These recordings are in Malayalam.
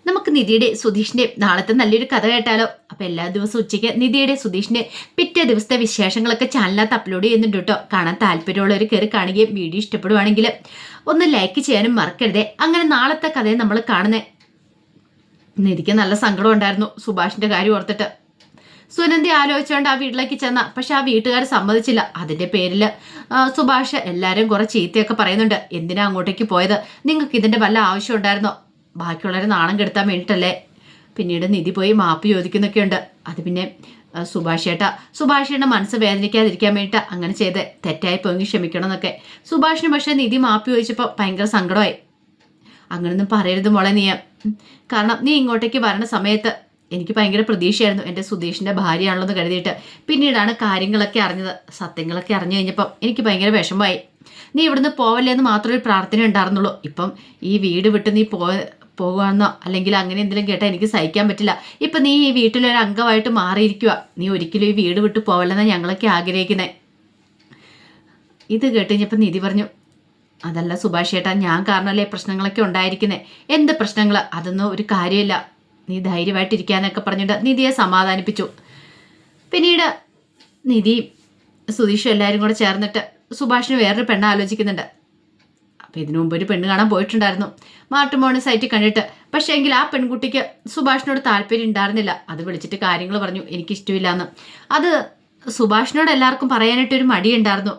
നമുക്ക് നിധിയുടെ സുധീഷിന്റെ നാളത്തെ നല്ലൊരു കഥ കേട്ടാലോ? അപ്പൊ എല്ലാ ദിവസവും ഉച്ചയ്ക്ക് നിധിയുടെ സുധീഷിന്റെ പിറ്റേ ദിവസത്തെ വിശേഷങ്ങളൊക്കെ ചാനലിനകത്ത് അപ്ലോഡ് ചെയ്യുന്നുണ്ട് കേട്ടോ. കാണാൻ താല്പര്യമുള്ളവർ കയറി കാണുകയും വീഡിയോ ഇഷ്ടപ്പെടുവാണെങ്കിൽ ഒന്ന് ലൈക്ക് ചെയ്യാനും മറക്കരുതേ. അങ്ങനെ നാളത്തെ കഥയെ നമ്മൾ കാണുന്നേ. നിധിക്ക് നല്ല സങ്കടം ഉണ്ടായിരുന്നു സുഭാഷിന്റെ കാര്യം ഓർത്തിട്ട്. സുനന്ദി ആലോചിച്ചുകൊണ്ട് ആ വീട്ടിലേക്ക് ചെന്ന, പക്ഷെ ആ വീട്ടുകാർ സമ്മതിച്ചില്ല. അതിന്റെ പേരിൽ സുഭാഷ് എല്ലാവരും കുറെ ചീത്തയൊക്കെ പറയുന്നുണ്ട്. എന്തിനാ അങ്ങോട്ടേക്ക് പോയത്? നിങ്ങൾക്ക് ഇതിന്റെ വല്ല ആവശ്യം ഉണ്ടായിരുന്നോ? ബാക്കിയുള്ളവരെ നാണം കെടുത്താൻ വേണ്ടിയിട്ടല്ലേ? പിന്നീട് നിധി പോയി മാപ്പ് ചോദിക്കുന്നൊക്കെ ഉണ്ട്. അത് പിന്നെ സുഭാഷിയുടെ മനസ്സ് വേദനിക്കാതിരിക്കാൻ വേണ്ടിയിട്ട് അങ്ങനെ ചെയ്ത് തെറ്റായി പോയി ക്ഷമിക്കണം എന്നൊക്കെ. സുഭാഷിന് പക്ഷേ നിധി മാപ്പ് ചോദിച്ചപ്പോൾ ഭയങ്കര സങ്കടമായി. അങ്ങനൊന്നും പറയരുത് മോളെ നീ. കാരണം നീ ഇങ്ങോട്ടേക്ക് വരണ സമയത്ത് എനിക്ക് ഭയങ്കര പ്രതീക്ഷയായിരുന്നു എൻ്റെ സുധീഷിൻ്റെ ഭാര്യയാണല്ലോ എന്ന് കരുതിയിട്ട്. പിന്നീടാണ് കാര്യങ്ങളൊക്കെ അറിഞ്ഞത്. സത്യങ്ങളൊക്കെ അറിഞ്ഞു കഴിഞ്ഞപ്പം എനിക്ക് ഭയങ്കര വിഷമമായി. നീ ഇവിടുന്ന് പോവല്ലേ എന്ന് മാത്രമേ പ്രാർത്ഥന ഉണ്ടായിരുന്നുള്ളൂ. ഇപ്പം ഈ വീട് വിട്ട് നീ പോകുകയെന്നോ അല്ലെങ്കിൽ അങ്ങനെ എന്തെങ്കിലും കേട്ടാൽ എനിക്ക് സഹിക്കാൻ പറ്റില്ല. ഇപ്പം നീ ഈ വീട്ടിലൊരു അംഗമായിട്ട് മാറിയിരിക്കുക. നീ ഒരിക്കലും ഈ വീട് വിട്ട് പോവല്ലെന്നാണ് ഞങ്ങളൊക്കെ ആഗ്രഹിക്കുന്നത്. ഇത് കേട്ടുകഴിഞ്ഞപ്പോൾ നിധി പറഞ്ഞു, അതല്ല സുഭാഷ് ചേട്ടാ, ഞാൻ കാരണമല്ലേ പ്രശ്നങ്ങളൊക്കെ ഉണ്ടായിരിക്കുന്നത്. എന്ത് പ്രശ്നങ്ങൾ? അതൊന്നും ഒരു കാര്യമില്ല. നീ ധൈര്യമായിട്ടിരിക്കാനൊക്കെ പറഞ്ഞിട്ട് നിധിയെ സമാധാനിപ്പിച്ചു. പിന്നീട് നിധി സുധീഷും എല്ലാവരും കൂടെ ചേർന്നിട്ട് സുഭാഷിന് വേറൊരു പെണ്ണ് ആലോചിക്കുന്നുണ്ട്. അപ്പം ഇതിനു മുമ്പ് ഒരു പെണ്ണ് കാണാൻ പോയിട്ടുണ്ടായിരുന്നു മാട്രിമോണി സൈറ്റിൽ കണ്ടിട്ട്. പക്ഷേ എങ്കിൽ ആ പെൺകുട്ടിക്ക് സുഭാഷിനോട് താല്പര്യം ഉണ്ടായിരുന്നില്ല. അത് വിളിച്ചിട്ട് കാര്യങ്ങൾ പറഞ്ഞു, എനിക്കിഷ്ടമില്ല എന്ന്. അത് സുഭാഷിനോട് എല്ലാവർക്കും പറയാനായിട്ടൊരു മടിയുണ്ടായിരുന്നു.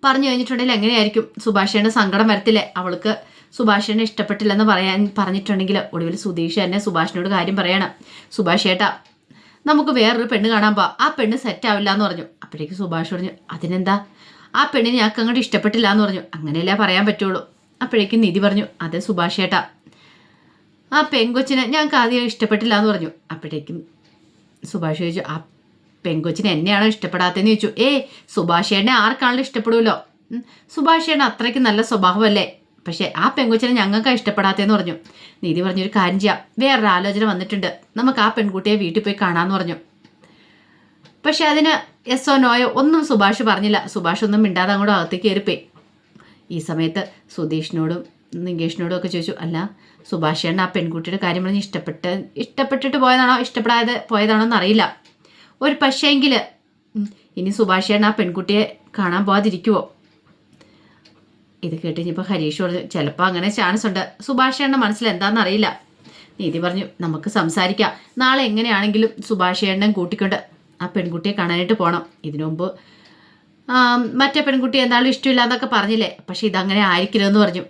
പറഞ്ഞു കഴിഞ്ഞിട്ടുണ്ടെങ്കിൽ എങ്ങനെയായിരിക്കും? സുഭാഷിന്റെ സങ്കടം വരത്തില്ലേ? അവൾക്ക് സുഭാഷിനെ ഇഷ്ടപ്പെട്ടില്ലെന്ന് പറഞ്ഞിട്ടുണ്ടെങ്കിൽ ഒടുവിൽ സുധീഷ് തന്നെ സുഭാഷിനോട് കാര്യം പറയണം. സുഭാഷ് ചേട്ടാ, നമുക്ക് വേറൊരു പെണ്ണ് കാണാൻ പോവാം. ആ പെണ്ണ് സെറ്റ് ആവില്ല എന്ന് പറഞ്ഞു. അപ്പോഴേക്ക് സുഭാഷ് പറഞ്ഞു, അതിനെന്താ? ആ പെണ്ണിനെ ഞങ്ങൾക്ക് അങ്ങോട്ട് ഇഷ്ടപ്പെട്ടില്ല എന്ന് പറഞ്ഞു. അങ്ങനെയല്ലേ പറയാൻ പറ്റുള്ളൂ. അപ്പോഴേക്കും നിധി പറഞ്ഞു, അതെ സുഭാഷ് ചേട്ടാ, ആ പെങ്കൊച്ചിനെ ഞങ്ങൾക്ക് ആദ്യം ഇഷ്ടപ്പെട്ടില്ല എന്ന് പറഞ്ഞു. അപ്പോഴേക്കും സുഭാഷ് ചോദിച്ചു, ആ പെങ്കൊച്ചിനെ എന്നെയാണോ ഇഷ്ടപ്പെടാത്തതെന്ന് ചോദിച്ചു. സുഭാഷ് ചേട്ടനെ ആർക്കാണല്ലോ ഇഷ്ടപ്പെടുമല്ലോ. സുഭാഷ് ചേട്ടൻ അത്രയ്ക്ക് നല്ല സ്വഭാവമല്ലേ? പക്ഷെ ആ പെൺകുച്ചിനെ ഞങ്ങൾക്കാണ് ഇഷ്ടപ്പെടാത്തതെന്ന് പറഞ്ഞു. നീതി പറഞ്ഞൊരു കാര്യം ചെയ്യാം, വേറൊരു ആലോചന വന്നിട്ടുണ്ട്, നമുക്ക് ആ പെൺകുട്ടിയെ വീട്ടിൽ പോയി കാണാമെന്ന് പറഞ്ഞു. പക്ഷെ അതിന് യെസ്സോ നോയോ ഒന്നും സുഭാഷ് പറഞ്ഞില്ല. സുഭാഷ് ഒന്നും മിണ്ടാതെ അങ്ങോട്ട് അകത്തേക്ക് കയറിപ്പോയി. ഈ സമയത്ത് സുധീഷിനോടും നികേഷിനോടും ഒക്കെ ചോദിച്ചു, അല്ല സുഭാഷ് ചേട്ടൻ ആ പെൺകുട്ടിയുടെ കാര്യം പറഞ്ഞ് ഇഷ്ടപ്പെട്ടിട്ട് പോയതാണോ ഇഷ്ടപ്പെടാതെ പോയതാണോ എന്നറിയില്ല. ഒരു പക്ഷേങ്കിൽ ഇനി സുഭാഷ് ചേട്ടൻ ആ പെൺകുട്ടിയെ കാണാൻ പോകാതിരിക്കുവോ? ഇത് കേട്ട് ഇനിയിപ്പോൾ ഹരീഷ് പറഞ്ഞു, ചിലപ്പോൾ അങ്ങനെ ചാൻസ് ഉണ്ട്. സുഭാഷ് ചേട്ടൻ്റെ മനസ്സിൽ എന്താണെന്ന് അറിയില്ല. നീതി പറഞ്ഞു, നമുക്ക് സംസാരിക്കാം. നാളെ എങ്ങനെയാണെങ്കിലും സുഭാഷ് ചേട്ടനെ കൂട്ടിക്കൊണ്ട് ആ പെൺകുട്ടിയെ കാണാനായിട്ട് പോകണം. ഇതിനു മുമ്പ് മറ്റേ പെൺകുട്ടി എന്തായാലും ഇഷ്ടമില്ല എന്നൊക്കെ പറഞ്ഞില്ലേ? പക്ഷെ ഇതങ്ങനെ ആയിരിക്കില്ലെന്ന് പറഞ്ഞു.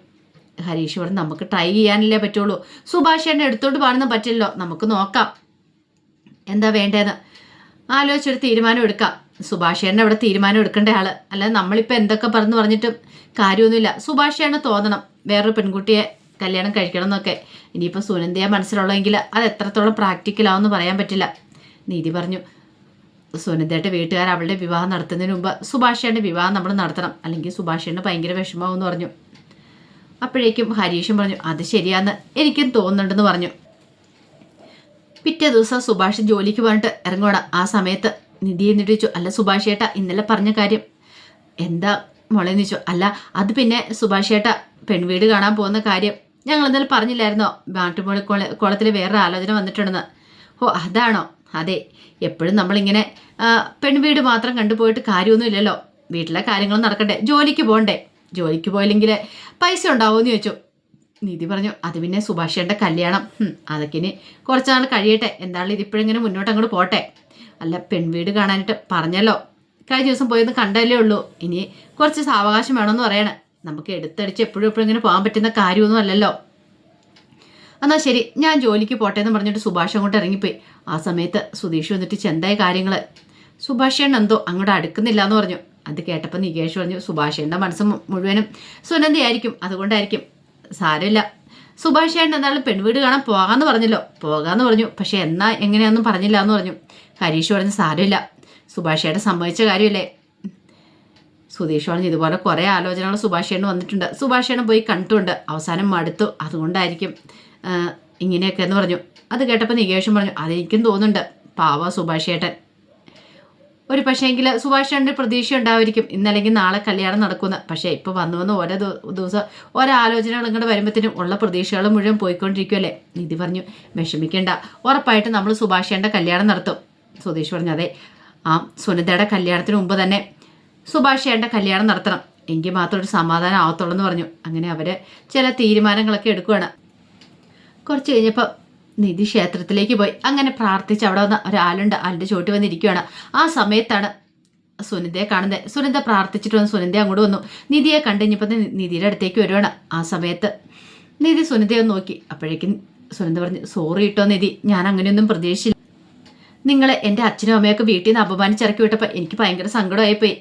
ഹരീഷ് പറഞ്ഞു, നമുക്ക് ട്രൈ ചെയ്യാനല്ലേ പറ്റുള്ളൂ. സുഭാഷ് ചേട്ടനെ എടുത്തോണ്ട് പോകാനൊന്നും പറ്റില്ലല്ലോ. നമുക്ക് നോക്കാം എന്താ വേണ്ടതെന്ന് ആലോചിച്ചൊരു തീരുമാനം എടുക്കാം. സുഭാഷ് ചേട്ടനെ അവിടെ തീരുമാനം എടുക്കേണ്ട ആള്. അല്ലാതെ നമ്മളിപ്പോൾ എന്തൊക്കെ പറഞ്ഞിട്ടും കാര്യമൊന്നുമില്ല. സുഭാഷ് ചേട്ടന് തോന്നണം വേറൊരു പെൺകുട്ടിയെ കല്യാണം കഴിക്കണം എന്നൊക്കെ. ഇനിയിപ്പോൾ സുനന്ദയെ മനസ്സിലുള്ളെങ്കിൽ അത് എത്രത്തോളം പ്രാക്ടിക്കലാവെന്ന് പറയാൻ പറ്റില്ല. നീതി പറഞ്ഞു, സുനന്ദയുടെ വീട്ടുകാർ അവളുടെ വിവാഹം നടത്തുന്നതിന് മുമ്പ് സുഭാഷ് ചേട്ടൻ്റെ വിവാഹം നമ്മൾ നടത്തണം, അല്ലെങ്കിൽ സുഭാഷ് ചേട്ടന് ഭയങ്കര വിഷമമാവെന്ന് പറഞ്ഞു. അപ്പോഴേക്കും ഹരീഷും പറഞ്ഞു, അത് ശരിയാന്ന് എനിക്കും തോന്നുന്നുണ്ടെന്ന് പറഞ്ഞു. പിറ്റേ ദിവസം സുഭാഷ് ജോലിക്ക് പറഞ്ഞിട്ട് ഇറങ്ങണം. ആ സമയത്ത് നിധി എന്നിട്ട് ചോദിച്ചു, അല്ല സുഭാഷ് ചേട്ടാ, ഇന്നലെ പറഞ്ഞ കാര്യം എന്താ മോളെന്ന് ചോദിച്ചു. അല്ല അത് പിന്നെ സുഭാഷ് ചേട്ടാ, പെൺവീട് കാണാൻ പോകുന്ന കാര്യം ഞങ്ങൾ ഇന്നലെ പറഞ്ഞില്ലായിരുന്നോ? മാട്ടുമോളി കുളത്തിൽ വേറൊരു ആലോചന വന്നിട്ടുണ്ടെന്ന്. ഓ അതാണോ? അതെ, എപ്പോഴും നമ്മളിങ്ങനെ പെൺവീട് മാത്രം കണ്ടുപോയിട്ട് കാര്യമൊന്നുമില്ലല്ലോ. വീട്ടിലെ കാര്യങ്ങൾ നടക്കണ്ടേ, ജോലിക്ക് പോകണ്ടേ? ജോലിക്ക് പോയില്ലെങ്കിൽ പൈസ ഉണ്ടാവുമെന്ന് ചോദിച്ചു. നിധി പറഞ്ഞു, അത് പിന്നെ സുഭാഷ് ചേട്ടൻ്റെ കല്യാണം അതൊക്കെ ഇനി കുറച്ച് നാൾ കഴിയട്ടെ. എന്തായാലും ഇതിപ്പോഴിങ്ങനെ മുന്നോട്ട് അങ്ങോട്ട് പോട്ടെ. അല്ല പെൺവീട് കാണാനായിട്ട് പറഞ്ഞല്ലോ, കഴിഞ്ഞ ദിവസം പോയെന്ന് കണ്ടല്ലേ ഉള്ളൂ. ഇനി കുറച്ച് സാവകാശം വേണമെന്ന് പറയണേ. നമുക്ക് എടുത്തടിച്ച് എപ്പോഴും ഇങ്ങനെ പോകാൻ പറ്റുന്ന കാര്യമൊന്നും അല്ലല്ലോ. എന്നാൽ ശരി, ഞാൻ ജോലിക്ക് പോട്ടെ എന്ന് പറഞ്ഞിട്ട് സുഭാഷ് അങ്ങോട്ട് ഇറങ്ങിപ്പോയി. ആ സമയത്ത് സുധീഷ് വന്നിട്ട് ചെന്തായ കാര്യങ്ങൾ സുഭാഷ് ചേട്ടൻ എന്തോ അങ്ങോട്ട് അടുക്കുന്നില്ല എന്ന് പറഞ്ഞു. അത് കേട്ടപ്പോൾ നികേഷ് പറഞ്ഞു, സുഭാഷ് ചേട്ടൻ്റെ മനസ്സ് മുഴുവനും സുനന്ദയായിരിക്കും, അതുകൊണ്ടായിരിക്കും. സാരമില്ല, സുഭാഷ് ചേട്ടൻ എന്തായാലും പെൺവീട് കാണാൻ പോകാമെന്ന് പറഞ്ഞല്ലോ. പോകാമെന്ന് പറഞ്ഞു, പക്ഷെ എന്നാ എങ്ങനെയാണെന്നും പറഞ്ഞില്ല എന്ന് പറഞ്ഞു. ഹരീഷ് പറഞ്ഞു, സാരമില്ല, സുഭാഷ് ചേട്ടൻ സമ്മതിച്ച കാര്യമല്ലേ. സുധീഷ് പറഞ്ഞു, ഇതുപോലെ കുറേ ആലോചനകൾ സുഭാഷ് ചേട്ടൻ വന്നിട്ടുണ്ട്. സുഭാഷ് ചേട്ടൻ പോയി കണ്ടിട്ടുണ്ട്, അവസാനം മടുത്തു, അതുകൊണ്ടായിരിക്കും ഇങ്ങനെയൊക്കെ എന്ന് പറഞ്ഞു. അത് കേട്ടപ്പോൾ നികേഷും പറഞ്ഞു, അതെനിക്കും തോന്നുന്നുണ്ട്. പാവ സുഭാഷ് ചേട്ടൻ ഒരു പക്ഷേങ്കിൽ സുഭാഷേട്ടൻ്റെ പ്രതീക്ഷ ഉണ്ടായിരിക്കും ഇന്നല്ലെങ്കിൽ നാളെ കല്യാണം നടക്കുന്ന. പക്ഷേ ഇപ്പോൾ വന്നു ഓരോ ദിവസം ഓരോ ആലോചനകൾ ഇങ്ങോട്ട് വരുമ്പോഴത്തേനും ഉള്ള പ്രതീക്ഷകൾ മുഴുവൻ പോയിക്കൊണ്ടിരിക്കുമല്ലേ. നിധി പറഞ്ഞു വിഷമിക്കേണ്ട, ഉറപ്പായിട്ട് നമ്മൾ സുഭാഷേട്ടൻ്റെ കല്യാണം നടത്തും. സുധീഷ് പറഞ്ഞു അതെ, ആ സുനിതയുടെ കല്യാണത്തിന് മുമ്പ് തന്നെ സുഭാഷേട്ടൻ്റെ കല്യാണം നടത്തണം, എങ്കിൽ മാത്രം ഒരു സമാധാനം ആവത്തുള്ളൂ എന്ന് പറഞ്ഞു. അങ്ങനെ അവർ ചില തീരുമാനങ്ങളൊക്കെ എടുക്കുകയാണ്. കുറച്ച് കഴിഞ്ഞപ്പോൾ നിധി ക്ഷേത്രത്തിലേക്ക് പോയി. അങ്ങനെ പ്രാർത്ഥിച്ച് അവിടെ വന്ന ഒരാളുണ്ട്, ആളുടെ ചോട്ട് വന്നിരിക്കുകയാണ്. ആ സമയത്താണ് സുനിതയെ കാണുന്നത്. സുനിത പ്രാർത്ഥിച്ചിട്ട് വന്ന് സുനിത അങ്ങോട്ട് വന്നു. നിധിയെ കണ്ടുകഴിഞ്ഞപ്പോൾ നിധിയുടെ അടുത്തേക്ക് വരുവാണ്. ആ സമയത്ത് നിധി സുനിതയെ ഒന്ന് നോക്കി. അപ്പോഴേക്കും സുനിത പറഞ്ഞു സോറി കേട്ടോ നിധി, ഞാൻ അങ്ങനെയൊന്നും പ്രതീക്ഷിച്ചില്ല. നിങ്ങൾ എൻ്റെ അച്ഛനും അമ്മയൊക്കെ വീട്ടിൽ നിന്ന് അപമാനിച്ചിറക്കി വിട്ടപ്പോൾ എനിക്ക് ഭയങ്കര സങ്കടമായിപ്പോയി.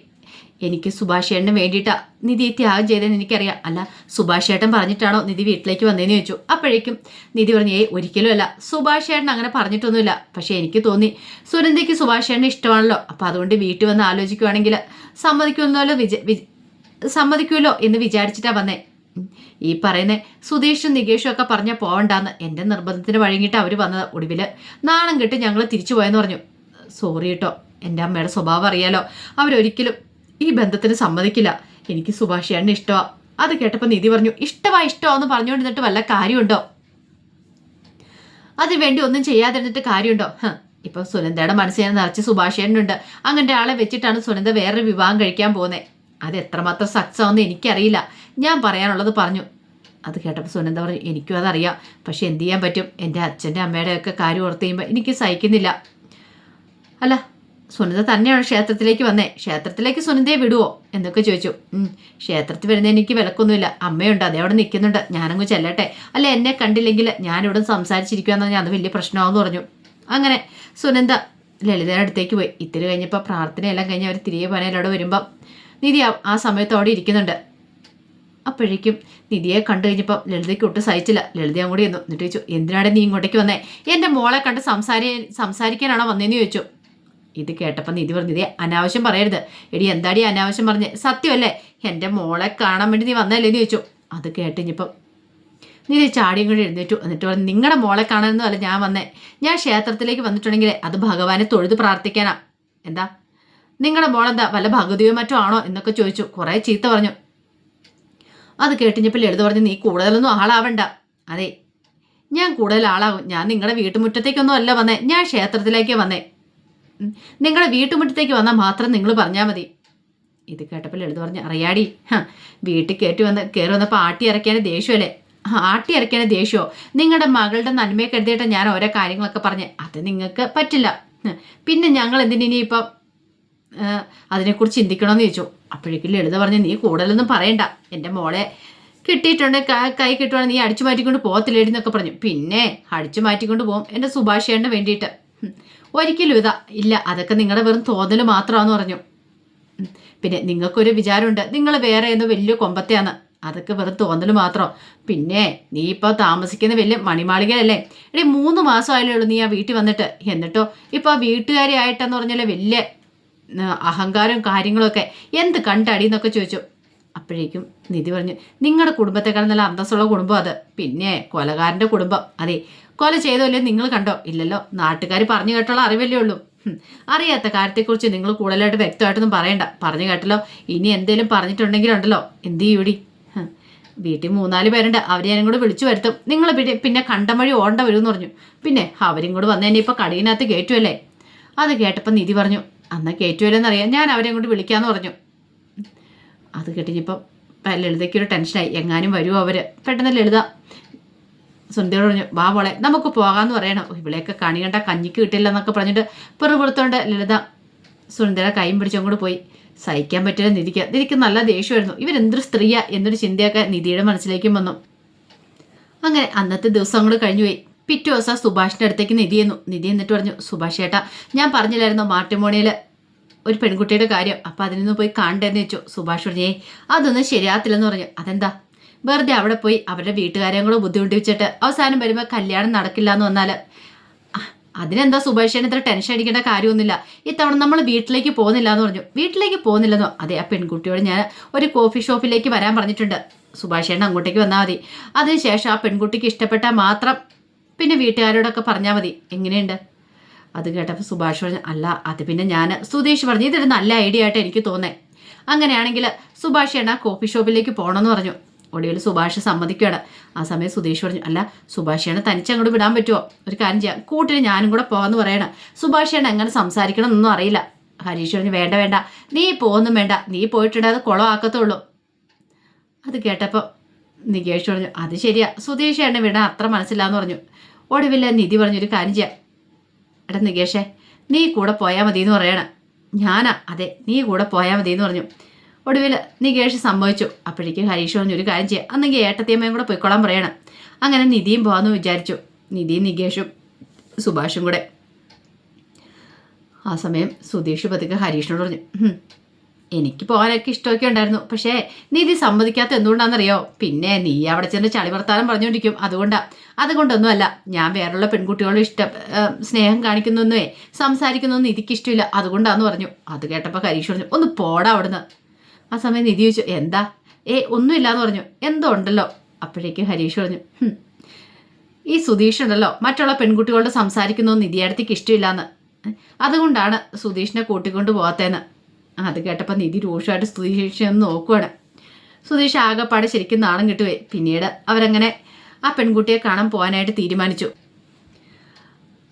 എനിക്ക് സുഭാഷ് ഏട്ടന് വേണ്ടിയിട്ടാണ് നിധി ത്യാഗം ചെയ്തതെന്ന് എനിക്കറിയാം. അല്ല സുഭാഷ് ഏട്ടൻ പറഞ്ഞിട്ടാണോ നിധി വീട്ടിലേക്ക് വന്നതെന്ന് ചോദിച്ചു. അപ്പോഴേക്കും നിധി പറഞ്ഞു ഒരിക്കലും അല്ല, സുഭാഷ് ഏട്ടൻ അങ്ങനെ പറഞ്ഞിട്ടൊന്നുമില്ല. പക്ഷേ എനിക്ക് തോന്നി സുനന്ദയ്ക്ക് സുഭാഷ് ഏട്ടന് ഇഷ്ടമാണല്ലോ, അപ്പം അതുകൊണ്ട് വീട്ടിൽ വന്ന് ആലോചിക്കുവാണെങ്കിൽ സമ്മതിക്കുമല്ലോ എന്ന് വിചാരിച്ചിട്ടാണ് വന്നേ. ഈ പറയുന്ന സുധീഷും നികേഷും ഒക്കെ പറഞ്ഞ പോവണ്ടാന്ന് എൻ്റെ നിർബന്ധത്തിന് വഴങ്ങിയിട്ട് അവർ വന്നത്. ഒടുവിൽ നാണം കെട്ട് ഞങ്ങൾ തിരിച്ചു പോയെന്ന് പറഞ്ഞു. സോറി കേട്ടോ, എൻ്റെ അമ്മയുടെ സ്വഭാവം അറിയാലോ, അവരൊരിക്കലും ഈ ബന്ധത്തിന് സമ്മതിക്കില്ല. എനിക്ക് സുഭാഷ് ഏട്ടന് ഇഷ്ടമാണ്. അത് കേട്ടപ്പോൾ നിധി പറഞ്ഞു ഇഷ്ടമാന്ന് പറഞ്ഞുകൊണ്ടിരുന്നിട്ട് വല്ല കാര്യമുണ്ടോ? അതിനുവേണ്ടി ഒന്നും ചെയ്യാതിരുന്നിട്ട് കാര്യമുണ്ടോ? ഇപ്പം സുനന്ദയുടെ മനസ്സിനെ നിറച്ച് സുഭാഷ് ഏട്ടനുണ്ട്. അങ്ങനത്തെ ആളെ വെച്ചിട്ടാണ് സുനന്ദ വേറൊരു വിവാഹം കഴിക്കാൻ പോകുന്നത്. അത് എത്രമാത്രം സക്സസ് ആവുമെന്ന് എനിക്കറിയില്ല. ഞാൻ പറയാനുള്ളത് പറഞ്ഞു. അത് കേട്ടപ്പോൾ സുനന്ദ പറഞ്ഞു എനിക്കും അതറിയാം, പക്ഷെ എന്ത് ചെയ്യാൻ പറ്റും, എൻ്റെ അച്ഛൻ്റെ അമ്മയുടെ ഒക്കെ കാര്യം ഓർത്ത് ചെയ്യുമ്പോൾ എനിക്ക് സഹിക്കുന്നില്ല. അല്ല സുനിത തന്നെയാണ് ക്ഷേത്രത്തിലേക്ക് വന്നേ, ക്ഷേത്രത്തിലേക്ക് സുനിതയെ വിടുവോ എന്നൊക്കെ ചോദിച്ചു. ക്ഷേത്രത്തിൽ വരുന്നതിന് എനിക്ക് വിലക്കൊന്നുമില്ല, അമ്മയുണ്ട്, അതേ അവിടെ നിൽക്കുന്നുണ്ട്, ഞാനങ്ങ് ചെല്ലട്ടെ. അല്ല എന്നെ കണ്ടില്ലെങ്കിൽ ഞാനിവിടെ സംസാരിച്ചിരിക്കുകയെന്ന് പറഞ്ഞാൽ അത് വലിയ പ്രശ്നമാവെന്ന് പറഞ്ഞു. അങ്ങനെ സുനന്ദ ലളിതയുടെ അടുത്തേക്ക് പോയി. ഇത്തിരി കഴിഞ്ഞപ്പോൾ പ്രാർത്ഥനയെല്ലാം കഴിഞ്ഞ് അവർ തിരികെ പനയിലവിടെ വരുമ്പം നിധി ആ സമയത്ത് അവിടെ ഇരിക്കുന്നുണ്ട്. അപ്പോഴേക്കും നിധിയെ കണ്ടു കഴിഞ്ഞപ്പോൾ ലളിതയ്ക്ക് ഒട്ടും സഹിച്ചില്ല. ലളിത അങ്ങോട്ട് ചെന്നു. എന്നിട്ട് ചോദിച്ചു എന്തിനാണ് നീ ഇങ്ങോട്ടേക്ക് വന്നേ, എൻ്റെ മോളെ കണ്ട് സംസാരിക്കാനാണോ വന്നേന്ന് ചോദിച്ചു. ഇത് കേട്ടപ്പോൾ നിധി പറഞ്ഞു ഇതേ അനാവശ്യം പറയരുത്. എടി എന്താടി അനാവശ്യം പറഞ്ഞ്, സത്യമല്ലേ എൻ്റെ മോളെ കാണാൻ വേണ്ടി നീ വന്നല്ലേന്ന് ചോദിച്ചു. അത് കേട്ടിഞ്ഞപ്പം നിധി ചാടിയും കൂടി എഴുന്നേറ്റു. എന്നിട്ട് പറഞ്ഞു നിങ്ങളുടെ മോളെ കാണാനൊന്നും അല്ല ഞാൻ വന്നേ, ഞാൻ ക്ഷേത്രത്തിലേക്ക് വന്നിട്ടുണ്ടെങ്കിൽ അത് ഭഗവാനെ തൊഴുത് പ്രാർത്ഥിക്കാനാ. എന്താ നിങ്ങളുടെ മോളെന്താ വല്ല ഭഗവതിയോ മറ്റോ ആണോ എന്നൊക്കെ ചോദിച്ചു. കുറേ ചീത്ത പറഞ്ഞു. അത് കേട്ടിഞ്ഞപ്പോൾ ലളിത പറഞ്ഞു നീ കൂടുതലൊന്നും ആളാവണ്ട. അതെ ഞാൻ കൂടുതൽ ആളാകും, ഞാൻ നിങ്ങളുടെ വീട്ടുമുറ്റത്തേക്കൊന്നും അല്ല വന്നേ, ഞാൻ ക്ഷേത്രത്തിലേക്ക് വന്നേ. നിങ്ങളുടെ വീട്ടുമുറ്റത്തേക്ക് വന്നാൽ മാത്രം നിങ്ങൾ പറഞ്ഞാൽ മതി. ഇത് കേട്ടപ്പോൾ ലളിത പറഞ്ഞു അറിയാടി, വീട്ടിൽ കയറി വന്നപ്പോൾ ആട്ടി ഇറക്കിയാൽ ദേഷ്യമല്ലേ? ആട്ടി ഇറക്കിയാൽ ദേഷ്യമോ? നിങ്ങളുടെ മകളുടെ നന്മയെ കരുതിയിട്ട് ഞാൻ ഓരോ കാര്യങ്ങളൊക്കെ പറഞ്ഞ് അത് നിങ്ങൾക്ക് പറ്റില്ല. പിന്നെ ഞങ്ങൾ എന്തിനിപ്പം അതിനെക്കുറിച്ച് ചിന്തിക്കണമെന്ന് ചോദിച്ചു. അപ്പോഴേക്കും ലളിത പറഞ്ഞു നീ കൂടുതലൊന്നും പറയണ്ട, എൻ്റെ മോളെ കിട്ടിയിട്ടുണ്ട്, കൈ കിട്ടുവാണെങ്കിൽ നീ അടിച്ചു മാറ്റിക്കൊണ്ട് പോകത്തില്ലേടി എന്നൊക്കെ പറഞ്ഞു. പിന്നെ അടിച്ചു മാറ്റിക്കൊണ്ട് പോകും എൻ്റെ സുഭാഷ് ചേട്ടന് വേണ്ടിയിട്ട്. ഒരിക്കലും ഇല്ല, അതൊക്കെ നിങ്ങളുടെ വെറും തോന്നൽ മാത്രമാണെന്ന് പറഞ്ഞു. പിന്നെ നിങ്ങൾക്കൊരു വിചാരമുണ്ട് നിങ്ങൾ വേറെ എന്തോ വലിയ കൊമ്പത്തെയാണ്, അതൊക്കെ വെറും തോന്നൽ മാത്രം. പിന്നെ നീ ഇപ്പോൾ താമസിക്കുന്ന വലിയ മണിമാളികയല്ലേ എടീ, 3 മാസമായാലേ ഉള്ളൂ നീ ആ വീട്ടിൽ വന്നിട്ട്. എന്നിട്ടോ ഇപ്പോൾ ആ വീട്ടുകാരി ആയിട്ടെന്ന് പറഞ്ഞാൽ വലിയ അഹങ്കാരവും കാര്യങ്ങളൊക്കെ എന്ത് കണ്ടടി എന്നൊക്കെ ചോദിച്ചു. അപ്പോഴേക്കും നിധി പറഞ്ഞു നിങ്ങളുടെ കുടുംബത്തെക്കാൾ നല്ല അന്തസ്സുള്ള കുടുംബം അത്. പിന്നെ കൊലകാരൻ്റെ കുടുംബം. അതെ കൊല ചെയ്തല്ലേ നിങ്ങൾ കണ്ടോ? ഇല്ലല്ലോ, നാട്ടുകാർ പറഞ്ഞു കേട്ടുള്ള അറിവല്ലേ ഉള്ളൂ. അറിയാത്ത കാര്യത്തെക്കുറിച്ച് നിങ്ങൾ കൂടുതലായിട്ട് വ്യക്തമായിട്ടൊന്നും പറയണ്ട. പറഞ്ഞു കേട്ടല്ലോ, ഇനി എന്തേലും പറഞ്ഞിട്ടുണ്ടെങ്കിലുണ്ടല്ലോ എന്ത് ചെയ്യൂടി? വീട്ടിൽ 3-4 പേരുണ്ട്, അവരെ ഞാനും കൂടെ വിളിച്ചു വരുത്തും. നിങ്ങൾ പിന്നെ കണ്ടം വഴി ഓടേണ്ട വരുമെന്ന് പറഞ്ഞു. പിന്നെ അവരും കൂടെ വന്നു തന്നെ ഇപ്പോൾ കടയിനകത്ത് കയറ്റുമല്ലേ. അത് കേട്ടപ്പോൾ നിധി പറഞ്ഞു എന്നാൽ കയറ്റുമല്ലേന്നറിയാം, ഞാൻ അവരെ കൊണ്ട് വിളിക്കാമെന്ന് പറഞ്ഞു. അത് കേട്ടിഞ്ഞപ്പോൾ ലളിതയ്ക്കൊരു ടെൻഷനായി, എങ്ങാനും വരുമോ അവർ. പെട്ടെന്ന് ലളിത സുന്ദരോട് പറഞ്ഞു വാ മോളെ നമുക്ക് പോകാമെന്ന് പറയണം. ഇവിടെയൊക്കെ കണി കണ്ട കഞ്ഞിക്ക് കിട്ടില്ല എന്നൊക്കെ പറഞ്ഞിട്ട് പെറുപുറത്തോണ്ട് ലളിത സുന്ദര കൈയും പിടിച്ചങ്ങോട്ട് പോയി. സഹിക്കാൻ പറ്റില്ല നിധിക്ക് നല്ല ദേഷ്യമായിരുന്നു. ഇവരെന്തൊരു സ്ത്രീയാ എന്നൊരു ചിന്തയൊക്കെ നിധിയുടെ മനസ്സിലേക്കും വന്നു. അങ്ങനെ അന്നത്തെ ദിവസം അങ്ങോട്ട് കഴിഞ്ഞുപോയി. പിറ്റേ ദിവസം സുഭാഷിൻ്റെ അടുത്തേക്ക് നിധി എന്നിട്ട് പറഞ്ഞു സുഭാഷ് ചേട്ടാ ഞാൻ പറഞ്ഞില്ലായിരുന്നോ മാട്രിമോണിയിൽ ഒരു പെൺകുട്ടിയുടെ കാര്യം, അപ്പം അതിനൊന്ന് പോയി കാണണ്ടെന്ന് വെച്ചു. സുഭാഷ് പറഞ്ഞേ അതൊന്നും ശരിയാകത്തില്ലെന്ന് പറഞ്ഞു. അതെന്താ? വെറുതെ അവിടെ പോയി അവരുടെ വീട്ടുകാരെയും കൂടെ ബുദ്ധിമുട്ടിച്ചിട്ട് അവസാനം വരുമ്പോൾ കല്യാണം നടക്കില്ല എന്ന് വന്നാൽ അതിനെന്താ സുഭാഷേന് ഇത്ര ടെൻഷൻ അടിക്കേണ്ട കാര്യമൊന്നുമില്ല. ഇത്തവണ നമ്മൾ വീട്ടിലേക്ക് പോകുന്നില്ല എന്ന് പറഞ്ഞു. വീട്ടിലേക്ക് പോകുന്നില്ലെന്നോ? അതെ, ആ പെൺകുട്ടിയോട് ഞാൻ ഒരു കോഫി ഷോപ്പിലേക്ക് വരാൻ പറഞ്ഞിട്ടുണ്ട്. സുഭാഷേന് അങ്ങോട്ടേക്ക് വന്നാൽ മതി. അതിനുശേഷം ആ പെൺകുട്ടിക്ക് ഇഷ്ടപ്പെട്ടാൽ മാത്രം പിന്നെ വീട്ടുകാരോടൊക്കെ പറഞ്ഞാൽ മതി. എങ്ങനെയുണ്ട്? അത് കേട്ടപ്പോൾ സുഭാഷ് പറഞ്ഞു, അല്ല അത് പിന്നെ ഞാൻ. സുധീഷ് പറഞ്ഞു, ഇതൊരു നല്ല ഐഡിയ ആയിട്ട് എനിക്ക് തോന്നേ. അങ്ങനെയാണെങ്കിൽ സുഭാഷ് ഏട്ടാ കോഫി ഷോപ്പിലേക്ക് പോകണമെന്ന് പറഞ്ഞു. ഒടുവിൽ സുഭാഷ് സമ്മതിക്കുകയാണ്. ആ സമയം സുധീഷ് പറഞ്ഞു, അല്ല സുഭാഷേനെ തനിച്ചങ്ങോട്ട് വിടാൻ പറ്റുമോ? ഒരു കാര്യം ചെയ്യാം, കൂട്ടിന് ഞാനും കൂടെ പോകാമെന്ന് പറയണം. സുഭാഷേനെ എങ്ങനെ സംസാരിക്കണം എന്നൊന്നും അറിയില്ല. ഹരീഷ് പറഞ്ഞു, വേണ്ട വേണ്ട, നീ പോകുന്നും വേണ്ട, നീ പോയിട്ടുണ്ടെങ്കിൽ അത് കുളമാക്കത്തുള്ളൂ. അത് കേട്ടപ്പോൾ നികേഷ് പറഞ്ഞു, അത് ശരിയാ, സുധീഷ് എന്നെ വിടാൻ അത്ര മനസ്സിലാന്ന് പറഞ്ഞു. ഒടുവില്ല നിധി പറഞ്ഞൊരു കാര്യം ചെയ്യാം, എടാ നികേഷേ നീ കൂടെ പോയാൽ മതി എന്ന് പറയണം. ഞാനാ, അതെ നീ കൂടെ പോയാൽ മതി എന്ന് പറഞ്ഞു. ഒടുവിൽ നികേഷ് സമ്മതിച്ചു. അപ്പോഴേക്കും ഹരീഷ് പറഞ്ഞു, ഒരു കാര്യം ചെയ്യാം, അന്നെങ്കിൽ ഏട്ടത്തിയമ്മയും കൂടെ പോയിക്കോളാൻ പറയണം. അങ്ങനെ നിധിയും പോകാമെന്ന് വിചാരിച്ചു. നിധിയും നികേഷും സുഭാഷും കൂടെ. ആ സമയം സുധീഷ് പതുക്കെ ഹരീഷിനോട് പറഞ്ഞു, എനിക്ക് പോകാനൊക്കെ ഇഷ്ടമൊക്കെ ഉണ്ടായിരുന്നു, പക്ഷേ നിധി സമ്മതിക്കാത്ത എന്തുകൊണ്ടാണെന്നറിയോ? പിന്നെ നീ അവിടെ ചെന്ന് ചളി വർത്താനം പറഞ്ഞുകൊണ്ടിരിക്കും, അതുകൊണ്ടൊന്നുമല്ല. ഞാൻ വേറുള്ള പെൺകുട്ടികളോട് സ്നേഹം കാണിക്കുന്നൊന്നുമേ സംസാരിക്കുന്നൊന്നും നിധിക്ക് ഇഷ്ടമില്ല, അതുകൊണ്ടാന്ന് പറഞ്ഞു. അത് കേട്ടപ്പോൾ ഹരീഷ് പറഞ്ഞു, ഒന്ന് പോടാ അവിടുന്ന്. ആ സമയം നിധി ചോദിച്ചു, എന്താ? ഒന്നുമില്ലാന്ന് പറഞ്ഞു. എന്തോ ഉണ്ടല്ലോ. അപ്പോഴേക്കും ഹരീഷ് പറഞ്ഞു, ഈ സുധീഷ് ഉണ്ടല്ലോ മറ്റുള്ള പെൺകുട്ടികളോട് സംസാരിക്കുന്നൊന്നും നിധിയടുത്തേക്ക് ഇഷ്ടമില്ലാന്ന്, അതുകൊണ്ടാണ് സുധീഷിനെ കൂട്ടിക്കൊണ്ട് പോകാത്തതെന്ന്. അത് കേട്ടപ്പോൾ നിധി രൂക്ഷമായിട്ട് സുധീഷ് ഒന്ന് നോക്കുവാണ്. സുധീഷ് ആകെപ്പാടെ ശരിക്കും നാണം കിട്ടുവേ. പിന്നീട് അവരങ്ങനെ ആ പെൺകുട്ടിയെ കാണാൻ പോകാനായിട്ട് തീരുമാനിച്ചു.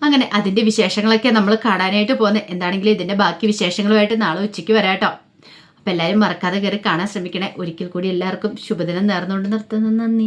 അങ്ങനെ അതിൻ്റെ വിശേഷങ്ങളൊക്കെ നമ്മൾ കാണാനായിട്ട് പോകുന്നത്. എന്താണെങ്കിലും ഇതിൻ്റെ ബാക്കി വിശേഷങ്ങളുമായിട്ട് നാളെ ഉച്ചയ്ക്ക് വരാട്ടോ. അപ്പം എല്ലാവരും മറക്കാതെ കയറി കാണാൻ ശ്രമിക്കണേ. ഒരിക്കൽ കൂടി എല്ലാവർക്കും ശുഭദിനം നേർന്നുകൊണ്ട് നിർത്തുന്നു. നന്ദി.